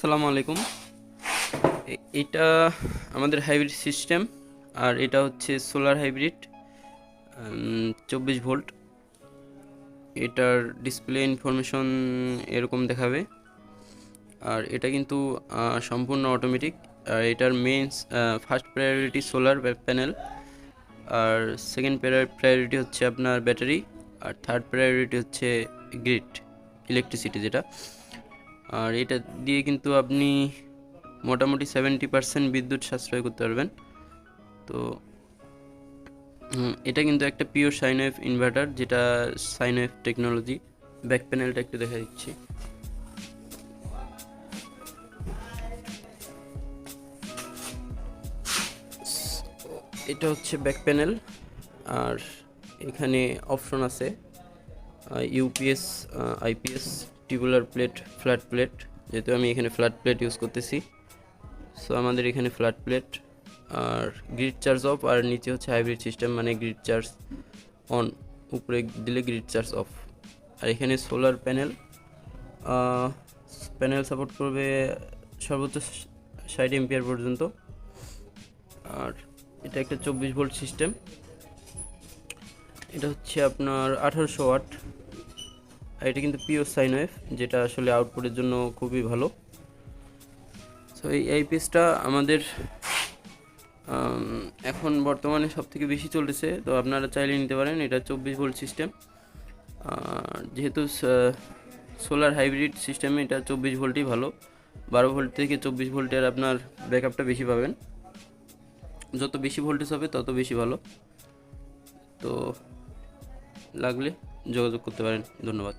আসসালামু আলাইকুম। এটা আমাদের হাইব্রিড সিস্টেম, আর এটা হচ্ছে সোলার হাইব্রিড 24 ভোল্ট। এটার ডিসপ্লে ইনফরমেশন এরকম দেখাবে। আর এটা কিন্তু সম্পূর্ণ অটোমেটিক। আর এটার main first priority solar panel, আর সেকেন্ড প্রায়োরিটি হচ্ছে আপনার ব্যাটারি, আর থার্ড প্রায়োরিটি হচ্ছে গ্রিড ইলেকট্রিসিটি যেটা। আর এটা দিয়ে কিন্তু আপনি মোটামুটি 70% বিদ্যুৎ সাশ্রয় করতে পারবেন। তো এটা কিন্তু একটা পিওর সাইন ওয়েভ ইনভার্টার, যেটা সাইন ওয়েভ টেকনোলজি। ব্যাক প্যানেলটা একটু দেখা দিচ্ছি। এটা হচ্ছে ব্যাক প্যানেল, আর এখানে অপশন আছে UPS, IPS, tubular plate, flat plate. যেহেতু আমি এখানে ফ্ল্যাট প্লেট ইউজ করতেছি, সো আমাদের এখানে ফ্ল্যাট প্লেট। আর গ্রিড চার্জ অফ, আর নিচে হচ্ছে হাইব্রিড সিস্টেম, মানে গ্রিড চার্জ অন, উপরে দিলে গ্রিড চার্জ অফ। আর এখানে সোলার প্যানেল প্যানেল সাপোর্ট করবে সর্বোচ্চ 60 এম্পিয়ার পর্যন্ত। আর এটা একটা 24 ভোল্ট সিস্টেম। এটা হচ্ছে আপনার 1800 ওয়াট। আর এটা কিন্তু পিওর সাইন ওয়েভ, যেটা আসলে আউটপুটের জন্য খুবই ভালো। সো এই পিসটা আমাদের এখন বর্তমানে সব থেকে বেশি চলতেছে, তো আপনারা চাইলে নিতে পারেন। এটা 24 ভোল্ট সিস্টেম। যেহেতু সোলার হাইব্রিড সিস্টেমে এটা 24 ভোল্টই ভালো। 12 ভোল্ট থেকে 24 ভোল্টের আপনার ব্যাকআপটা বেশি পাবেন। যত বেশি ভোল্টেজ হবে তত বেশি ভালো। তো লাগলে যোগাযোগ করতে পারেন। ধন্যবাদ।